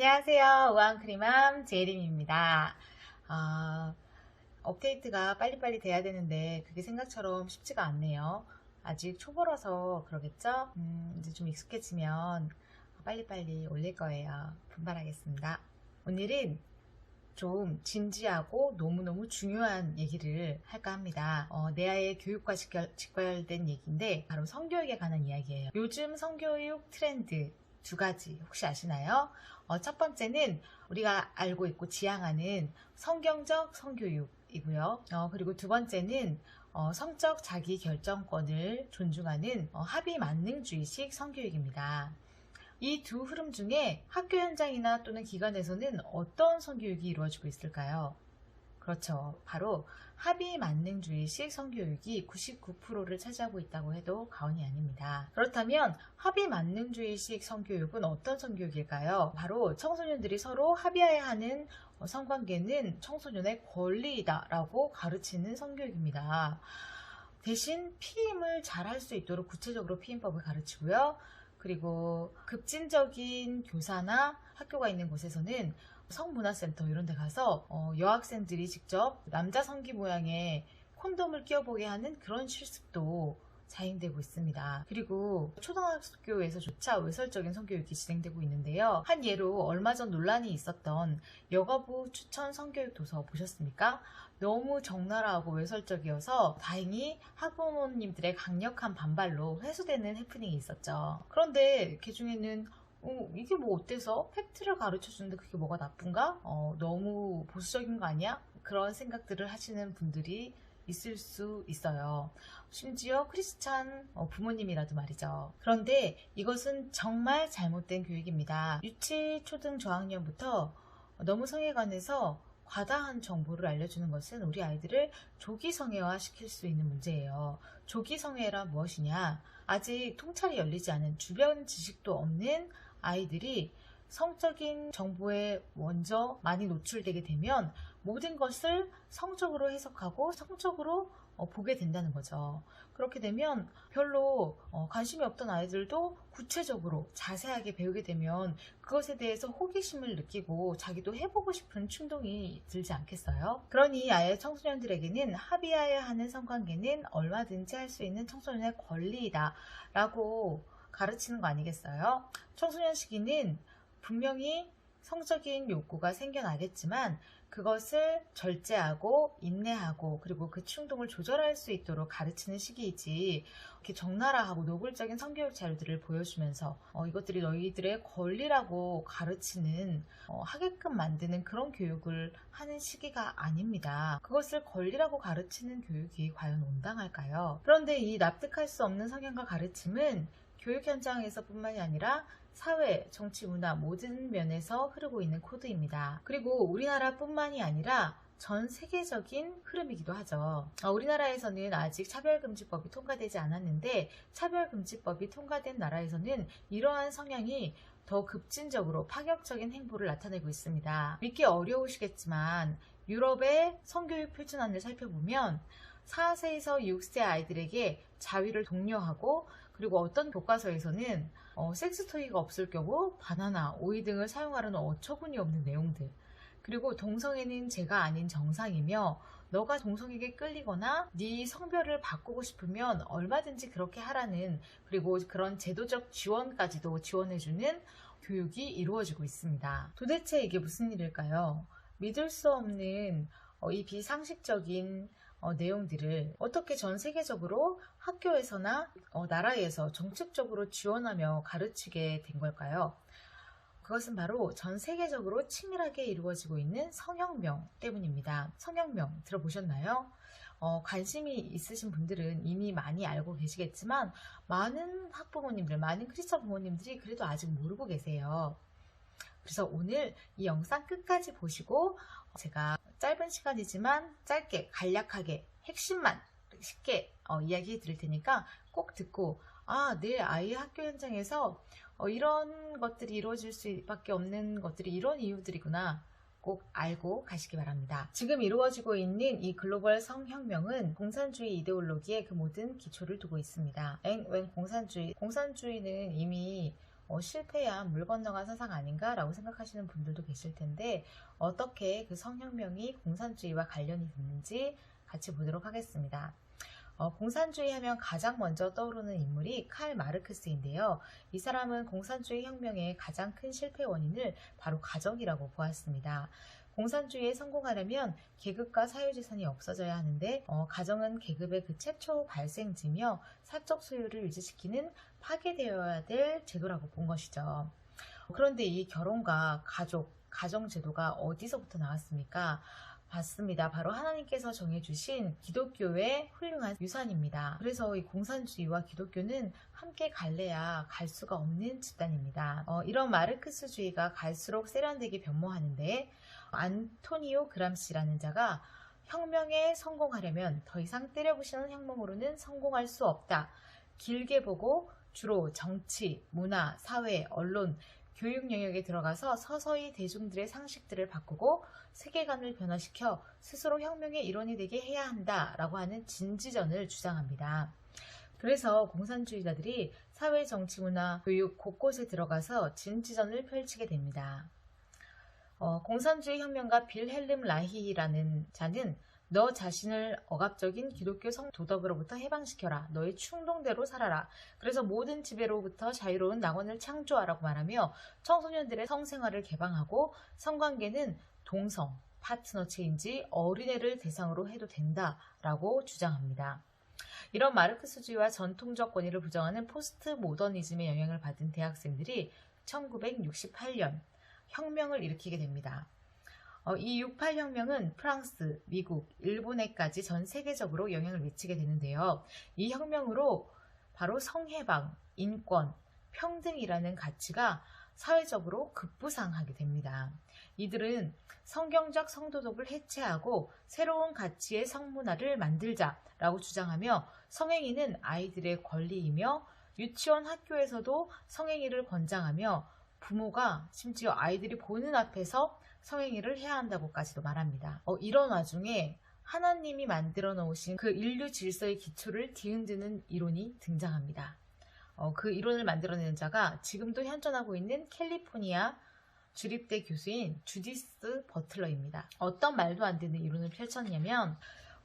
안녕하세요. 우아크림맘 제이림입니다. 업데이트가 빨리빨리 돼야 되는데 그게 생각처럼 쉽지가 않네요. 아직 초보라서 그러겠죠? 이제 좀 익숙해지면 빨리빨리 올릴 거예요. 분발하겠습니다. 오늘은 좀 진지하고 너무너무 중요한 얘기를 할까 합니다. 내 아이의 교육과 직결된 얘기인데 바로 성교육에 관한 이야기예요. 요즘 성교육 트렌드 두 가지 혹시 아시나요? 첫 번째는 우리가 알고 있고 지향하는 성경적 성교육이고요. 그리고 두 번째는 성적 자기 결정권을 존중하는 합의만능주의식 성교육입니다. 이 두 흐름 중에 학교 현장이나 또는 기관에서는 어떤 성교육이 이루어지고 있을까요? 그렇죠. 바로 합의만능주의식 성교육이 99%를 차지하고 있다고 해도 과언이 아닙니다. 그렇다면 합의만능주의식 성교육은 어떤 성교육일까요? 바로 청소년들이 서로 합의해야 하는 성관계는 청소년의 권리이다 라고 가르치는 성교육입니다. 대신 피임을 잘 할 수 있도록 구체적으로 피임법을 가르치고요. 그리고 급진적인 교사나 학교가 있는 곳에서는 성문화센터 이런 데 가서 여학생들이 직접 남자 성기 모양의 콘돔을 끼워보게 하는 그런 실습도 자행되고 있습니다. 그리고 초등학교에서조차 외설적인 성교육이 진행되고 있는데요. 한 예로 얼마 전 논란이 있었던 여가부 추천 성교육 도서 보셨습니까? 너무 적나라하고 외설적이어서 다행히 학부모님들의 강력한 반발로 회수되는 해프닝이 있었죠. 그런데 그 중에는 이게 뭐 어때서? 팩트를 가르쳐 주는데 그게 뭐가 나쁜가? 너무 보수적인 거 아니야? 그런 생각들을 하시는 분들이 있을 수 있어요. 심지어 크리스찬 부모님이라도 말이죠. 그런데 이것은 정말 잘못된 교육입니다. 유치, 초등 저학년부터 너무 성에 관해서 과다한 정보를 알려주는 것은 우리 아이들을 조기 성애화 시킬 수 있는 문제예요. 조기 성애란 무엇이냐? 아직 통찰이 열리지 않은 주변 지식도 없는 아이들이 성적인 정보에 먼저 많이 노출되게 되면 모든 것을 성적으로 해석하고 성적으로 보게 된다는 거죠. 그렇게 되면 별로 관심이 없던 아이들도 구체적으로 자세하게 배우게 되면 그것에 대해서 호기심을 느끼고 자기도 해보고 싶은 충동이 들지 않겠어요? 그러니 아예 청소년들에게는 합의해야 하는 성관계는 얼마든지 할 수 있는 청소년의 권리이다 라고 가르치는 거 아니겠어요? 청소년 시기는 분명히 성적인 욕구가 생겨나겠지만 그것을 절제하고 인내하고 그리고 그 충동을 조절할 수 있도록 가르치는 시기이지, 이렇게 적나라하고 노골적인 성교육 자료들을 보여주면서 이것들이 너희들의 권리라고 가르치는 하게끔 만드는 그런 교육을 하는 시기가 아닙니다. 그것을 권리라고 가르치는 교육이 과연 온당할까요? 그런데 이 납득할 수 없는 성향과 가르침은 교육 현장에서 뿐만이 아니라 사회, 정치, 문화 모든 면에서 흐르고 있는 코드입니다. 그리고 우리나라뿐만이 아니라 전 세계적인 흐름이기도 하죠. 우리나라에서는 아직 차별금지법이 통과되지 않았는데 차별금지법이 통과된 나라에서는 이러한 성향이 더 급진적으로 파격적인 행보를 나타내고 있습니다. 믿기 어려우시겠지만 유럽의 성교육 표준안을 살펴보면 4세에서 6세 아이들에게 자위를 독려하고, 그리고 어떤 교과서에서는 섹스토이가 없을 경우 바나나, 오이 등을 사용하려는 어처구니 없는 내용들, 그리고 동성애는 죄가 아닌 정상이며 너가 동성에게 끌리거나 네 성별을 바꾸고 싶으면 얼마든지 그렇게 하라는, 그리고 그런 제도적 지원까지도 지원해주는 교육이 이루어지고 있습니다. 도대체 이게 무슨 일일까요? 믿을 수 없는 이 비상식적인 내용들을 어떻게 전 세계적으로 학교에서나 나라에서 정책적으로 지원하며 가르치게 된 걸까요? 그것은 바로 전 세계적으로 치밀하게 이루어지고 있는 성혁명 때문입니다. 성혁명 들어보셨나요? 관심이 있으신 분들은 이미 많이 알고 계시겠지만 많은 학부모님들, 많은 크리스천 부모님들이 그래도 아직 모르고 계세요. 그래서 오늘 이 영상 끝까지 보시고 제가 짧은 시간이지만 짧게 간략하게 핵심만 쉽게 이야기해 드릴 테니까 꼭 듣고, 내 아이의 학교 현장에서 이런 것들이 이루어질 수밖에 없는 것들이 이런 이유들이구나 꼭 알고 가시기 바랍니다. 지금 이루어지고 있는 이 글로벌 성혁명은 공산주의 이데올로기에 그 모든 기초를 두고 있습니다. 웬 공산주의? 공산주의는 이미 실패야 물 건너간 사상 아닌가라고 생각하시는 분들도 계실 텐데 어떻게 그 성혁명이 공산주의와 관련이 있는지 같이 보도록 하겠습니다. 공산주의 하면 가장 먼저 떠오르는 인물이 칼 마르크스인데요. 이 사람은 공산주의 혁명의 가장 큰 실패 원인을 바로 가정이라고 보았습니다. 공산주의에 성공하려면 계급과 사유재산이 없어져야 하는데 가정은 계급의 그 최초 발생지며 사적 소유를 유지시키는 파괴되어야 될 제도라고 본 것이죠. 그런데 이 결혼과 가족, 가정제도가 어디서부터 나왔습니까? 맞습니다. 바로 하나님께서 정해주신 기독교의 훌륭한 유산입니다. 그래서 이 공산주의와 기독교는 함께 갈래야 갈 수가 없는 집단입니다. 이런 마르크스주의가 갈수록 세련되게 변모하는데 안토니오 그람시라는 자가 혁명에 성공하려면 더 이상 때려부시는 혁명으로는 성공할 수 없다. 길게 보고 주로 정치, 문화, 사회, 언론, 교육 영역에 들어가서 서서히 대중들의 상식들을 바꾸고 세계관을 변화시켜 스스로 혁명의 일원이 되게 해야 한다라고 하는 진지전을 주장합니다. 그래서 공산주의자들이 사회, 정치, 문화, 교육 곳곳에 들어가서 진지전을 펼치게 됩니다. 공산주의 혁명가 빌헬름 라히라는 자는 너 자신을 억압적인 기독교 성도덕으로부터 해방시켜라. 너의 충동대로 살아라. 그래서 모든 지배로부터 자유로운 낙원을 창조하라고 말하며 청소년들의 성생활을 개방하고 성관계는 동성, 파트너 체인지, 어린애를 대상으로 해도 된다라고 주장합니다. 이런 마르크스주의와 전통적 권위를 부정하는 포스트 모더니즘의 영향을 받은 대학생들이 1968년 혁명을 일으키게 됩니다. 이 68혁명은 프랑스, 미국, 일본에까지 전 세계적으로 영향을 미치게 되는데요. 이 혁명으로 바로 성해방, 인권, 평등이라는 가치가 사회적으로 급부상하게 됩니다. 이들은 성경적 성도덕을 해체하고 새로운 가치의 성문화를 만들자라고 주장하며 성행위는 아이들의 권리이며 유치원 학교에서도 성행위를 권장하며 부모가 심지어 아이들이 보는 앞에서 성행위를 해야 한다고까지도 말합니다. 이런 와중에 하나님이 만들어 놓으신 그 인류 질서의 기초를 뒤흔드는 이론이 등장합니다. 그 이론을 만들어내는 자가 지금도 현존하고 있는 캘리포니아 주립대 교수인 주디스 버틀러입니다. 어떤 말도 안 되는 이론을 펼쳤냐면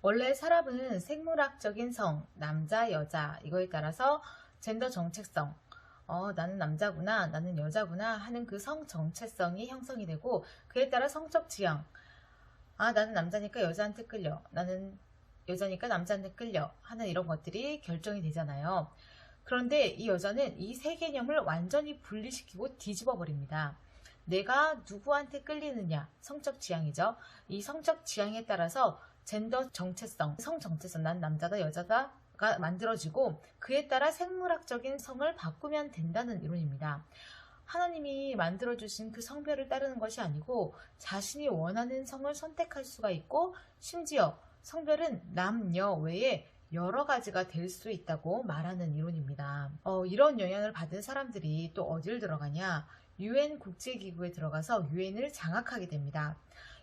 원래 사람은 생물학적인 성, 남자, 여자 이거에 따라서 젠더 정체성 나는 남자구나, 나는 여자구나 하는 그 성 정체성이 형성이 되고 그에 따라 성적 지향, 나는 남자니까 여자한테 끌려, 나는 여자니까 남자한테 끌려 하는 이런 것들이 결정이 되잖아요. 그런데 이 여자는 이 세 개념을 완전히 분리시키고 뒤집어 버립니다. 내가 누구한테 끌리느냐, 성적 지향이죠. 이 성적 지향에 따라서 젠더 정체성, 성 정체성, 난 남자다, 여자다 가 만들어지고 그에 따라 생물학적인 성을 바꾸면 된다는 이론입니다. 하나님이 만들어주신 그 성별을 따르는 것이 아니고 자신이 원하는 성을 선택할 수가 있고 심지어 성별은 남녀 외에 여러 가지가 될 수 있다고 말하는 이론입니다. 이런 영향을 받은 사람들이 또 어딜 들어가냐? UN 국제기구에 들어가서 UN을 장악하게 됩니다.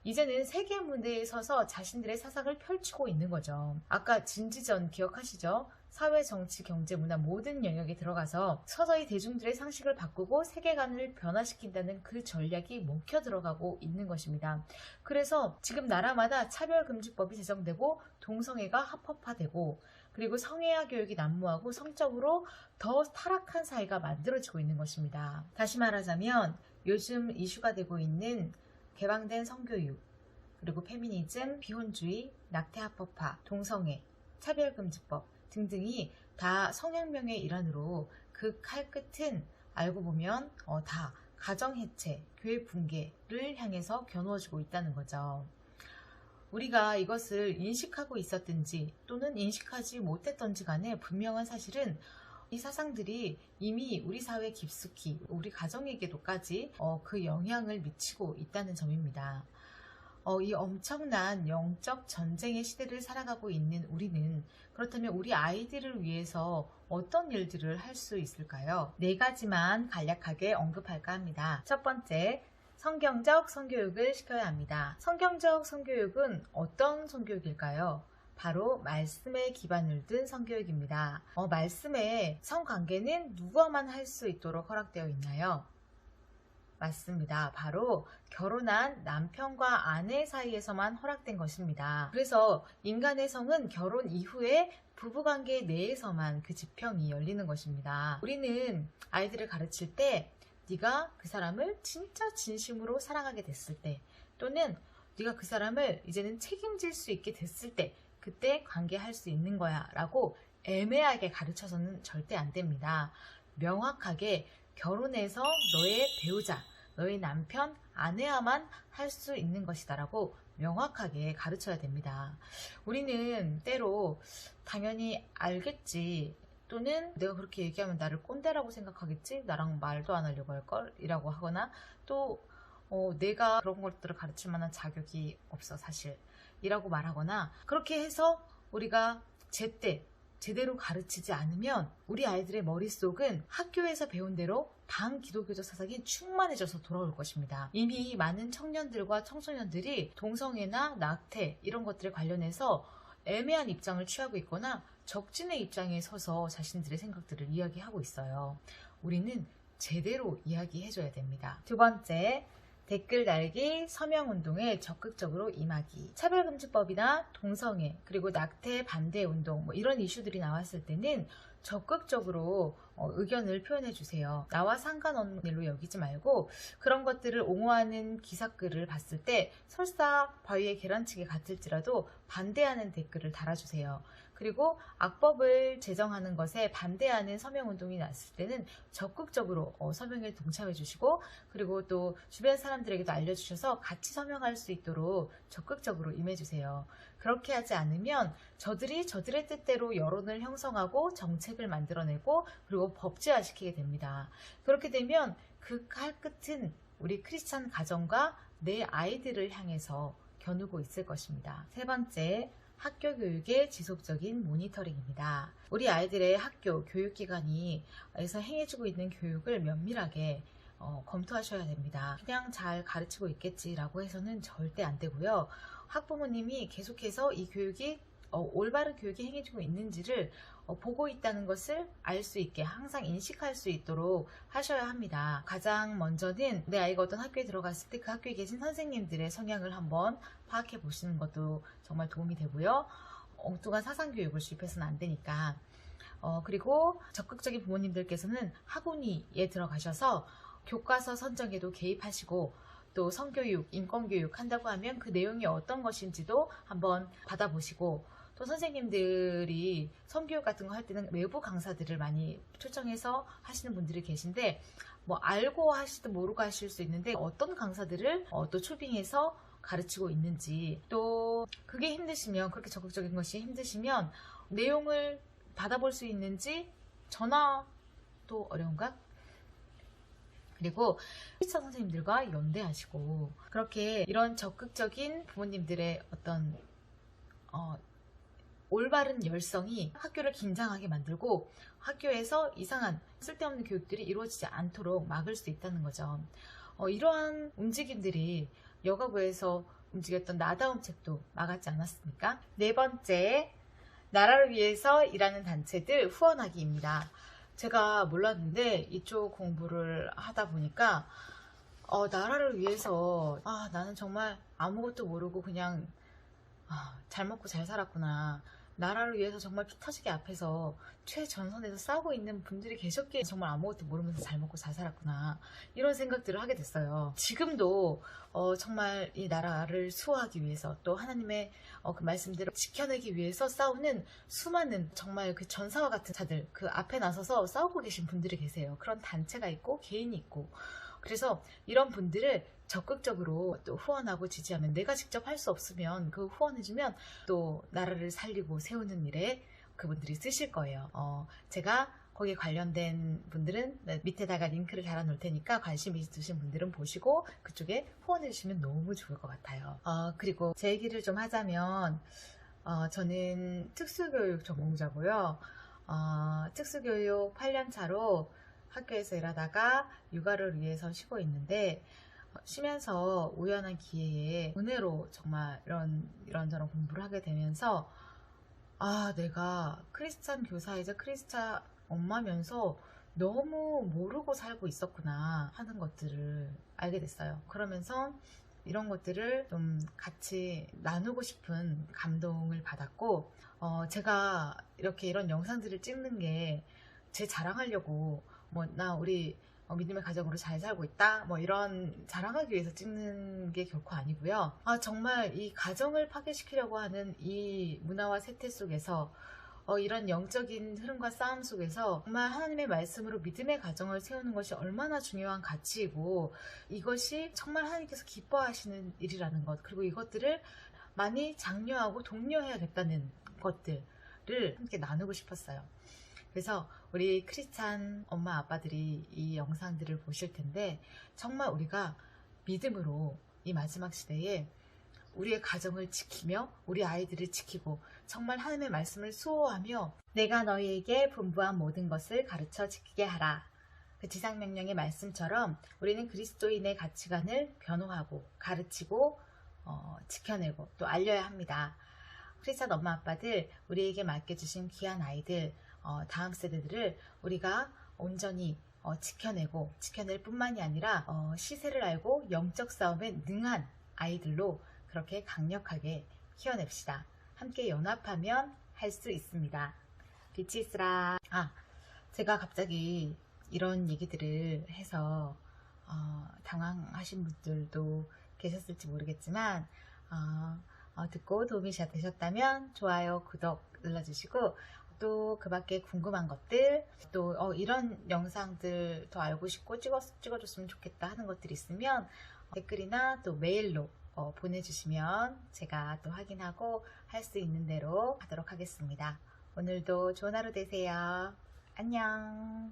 이제는 세계 무대에 서서 자신들의 사상을 펼치고 있는 거죠. 아까 진지전 기억하시죠? 사회, 정치, 경제, 문화 모든 영역에 들어가서 서서히 대중들의 상식을 바꾸고 세계관을 변화시킨다는 그 전략이 먹혀 들어가고 있는 것입니다. 그래서 지금 나라마다 차별금지법이 제정되고 동성애가 합법화되고 그리고 성애화 교육이 난무하고 성적으로 더 타락한 사회가 만들어지고 있는 것입니다. 다시 말하자면 요즘 이슈가 되고 있는 개방된 성교육, 그리고 페미니즘, 비혼주의, 낙태합법화, 동성애, 차별금지법 등등이 다 성혁명의 일환으로 그 칼끝은 알고 보면 다 가정해체, 교회 붕괴를 향해서 겨누어지고 있다는 거죠. 우리가 이것을 인식하고 있었든지 또는 인식하지 못했던지 간에 분명한 사실은 이 사상들이 이미 우리 사회에 깊숙이 우리 가정에게도까지 그 영향을 미치고 있다는 점입니다. 이 엄청난 영적 전쟁의 시대를 살아가고 있는 우리는 그렇다면 우리 아이들을 위해서 어떤 일들을 할 수 있을까요? 4가지만 간략하게 언급할까 합니다. 첫 번째, 성경적 성교육을 시켜야 합니다. 성경적 성교육은 어떤 성교육일까요? 바로 말씀에 기반을 둔 성교육입니다. 말씀에 성관계는 누구와만 할 수 있도록 허락되어 있나요? 맞습니다. 바로 결혼한 남편과 아내 사이에서만 허락된 것입니다. 그래서 인간의 성은 결혼 이후에 부부관계 내에서만 그 지평이 열리는 것입니다. 우리는 아이들을 가르칠 때 네가 그 사람을 진짜 진심으로 사랑하게 됐을 때, 또는 네가 그 사람을 이제는 책임질 수 있게 됐을 때, 그때 관계할 수 있는 거야 라고 애매하게 가르쳐서는 절대 안 됩니다. 명확하게 결혼해서 너의 배우자, 너의 남편, 아내와만 할 수 있는 것이다 라고 명확하게 가르쳐야 됩니다. 우리는 때로 당연히 알겠지, 또는 내가 그렇게 얘기하면 나를 꼰대라고 생각하겠지, 나랑 말도 안 하려고 할걸 이라고 하거나, 또 내가 그런 것들을 가르칠 만한 자격이 없어 사실 이라고 말하거나, 그렇게 해서 우리가 제대로 가르치지 않으면 우리 아이들의 머릿속은 학교에서 배운 대로 반기독교적 사상이 충만해져서 돌아올 것입니다. 이미 많은 청년들과 청소년들이 동성애나 낙태 이런 것들에 관련해서 애매한 입장을 취하고 있거나 적진의 입장에 서서 자신들의 생각들을 이야기하고 있어요. 우리는 제대로 이야기해줘야 됩니다. 두 번째, 댓글 달기, 서명운동에 적극적으로 임하기. 차별금지법이나 동성애, 그리고 낙태 반대 운동, 이런 이슈들이 나왔을 때는 적극적으로 의견을 표현해 주세요. 나와 상관없는 일로 여기지 말고 그런 것들을 옹호하는 기사글을 봤을 때 설사 바위의 계란치기 같을지라도 반대하는 댓글을 달아주세요. 그리고 악법을 제정하는 것에 반대하는 서명운동이 났을 때는 적극적으로 서명에 동참해 주시고, 그리고 또 주변 사람들에게도 알려주셔서 같이 서명할 수 있도록 적극적으로 임해 주세요. 그렇게 하지 않으면 저들이 저들의 뜻대로 여론을 형성하고 정책을 만들어내고 그리고 법제화시키게 됩니다. 그렇게 되면 그 칼 끝은 우리 크리스찬 가정과 내 아이들을 향해서 겨누고 있을 것입니다. 세 번째, 학교 교육의 지속적인 모니터링입니다. 우리 아이들의 학교 교육기관에서 행해주고 있는 교육을 면밀하게 검토하셔야 됩니다. 그냥 잘 가르치고 있겠지라고 해서는 절대 안 되고요. 학부모님이 계속해서 이 교육이 올바른 교육이 행해지고 있는지를 보고 있다는 것을 알 수 있게 항상 인식할 수 있도록 하셔야 합니다. 가장 먼저는 내 아이가 어떤 학교에 들어갔을 때 그 학교에 계신 선생님들의 성향을 한번 파악해 보시는 것도 정말 도움이 되고요. 엉뚱한 사상교육을 주입해서는 안 되니까. 그리고 적극적인 부모님들께서는 학원위에 들어가셔서 교과서 선정에도 개입하시고, 또 성교육, 인권교육 한다고 하면 그 내용이 어떤 것인지도 한번 받아보시고, 또 선생님들이 성교육 같은 거 할 때는 외부 강사들을 많이 초청해서 하시는 분들이 계신데, 알고 하시든 모르고 하실 수 있는데 어떤 강사들을 또 초빙해서 가르치고 있는지, 또 그게 힘드시면, 그렇게 적극적인 것이 힘드시면 내용을 받아볼 수 있는지 전화도 어려운가? 그리고 크리스찬 선생님들과 연대하시고, 그렇게 이런 적극적인 부모님들의 어떤 올바른 열성이 학교를 긴장하게 만들고 학교에서 이상한 쓸데없는 교육들이 이루어지지 않도록 막을 수 있다는 거죠. 이러한 움직임들이 여가부에서 움직였던 나다움 책도 막았지 않았습니까? 네 번째, 나라를 위해서 일하는 단체들 후원하기입니다. 제가 몰랐는데 이쪽 공부를 하다 보니까 나라를 위해서 나는 정말 아무것도 모르고 그냥 잘 먹고 잘 살았구나. 나라를 위해서 정말 피 터지게 앞에서 최전선에서 싸우고 있는 분들이 계셨기에 정말 아무것도 모르면서 잘 먹고 잘 살았구나. 이런 생각들을 하게 됐어요. 지금도 정말 이 나라를 수호하기 위해서, 또 하나님의 그 말씀대로 지켜내기 위해서 싸우는 수많은 정말 그 전사와 같은 자들, 그 앞에 나서서 싸우고 계신 분들이 계세요. 그런 단체가 있고 개인이 있고. 그래서 이런 분들을 적극적으로 또 후원하고 지지하면, 내가 직접 할 수 없으면 그 후원해주면 또 나라를 살리고 세우는 일에 그분들이 쓰실 거예요. 제가 거기에 관련된 분들은 밑에다가 링크를 달아 놓을 테니까 관심 있으신 분들은 보시고 그쪽에 후원해 주시면 너무 좋을 것 같아요. 그리고 제 얘기를 좀 하자면, 저는 특수교육 전공자고요. 특수교육 8년 차로 학교에서 일하다가 육아를 위해서 쉬고 있는데, 쉬면서 우연한 기회에 은혜로 정말 이런저런 공부를 하게 되면서 아, 내가 크리스찬 교사이자 크리스찬 엄마면서 너무 모르고 살고 있었구나 하는 것들을 알게 됐어요. 그러면서 이런 것들을 좀 같이 나누고 싶은 감동을 받았고, 제가 이렇게 이런 영상들을 찍는 게 제 자랑하려고, 뭐, 나 우리 믿음의 가정으로 잘 살고 있다, 뭐 이런 자랑하기 위해서 찍는 게 결코 아니고요. 아, 정말 이 가정을 파괴시키려고 하는 이 문화와 세태 속에서 이런 영적인 흐름과 싸움 속에서 정말 하나님의 말씀으로 믿음의 가정을 세우는 것이 얼마나 중요한 가치이고, 이것이 정말 하나님께서 기뻐하시는 일이라는 것, 그리고 이것들을 많이 장려하고 독려해야겠다는 것들을 함께 나누고 싶었어요. 그래서 우리 크리스찬 엄마 아빠들이 이 영상들을 보실 텐데, 정말 우리가 믿음으로 이 마지막 시대에 우리의 가정을 지키며 우리 아이들을 지키고 정말 하나님의 말씀을 수호하며 내가 너희에게 분부한 모든 것을 가르쳐 지키게 하라. 그 지상명령의 말씀처럼 우리는 그리스도인의 가치관을 변호하고 가르치고 지켜내고 또 알려야 합니다. 크리스찬 엄마 아빠들, 우리에게 맡겨주신 귀한 아이들, 다음 세대들을 우리가 온전히 지켜낼 뿐만이 아니라 시세를 알고 영적 싸움에 능한 아이들로 그렇게 강력하게 키워냅시다. 함께 연합하면 할 수 있습니다. 빛이 있으라. 아, 제가 갑자기 이런 얘기들을 해서 당황하신 분들도 계셨을지 모르겠지만, 듣고 도움이 잘 되셨다면 좋아요, 구독 눌러주시고, 또 그 밖에 궁금한 것들, 또 이런 영상들 더 알고 싶고 찍어줬으면 좋겠다 하는 것들이 있으면 댓글이나 또 메일로 보내주시면 제가 또 확인하고 할 수 있는 대로 하도록 하겠습니다. 오늘도 좋은 하루 되세요. 안녕.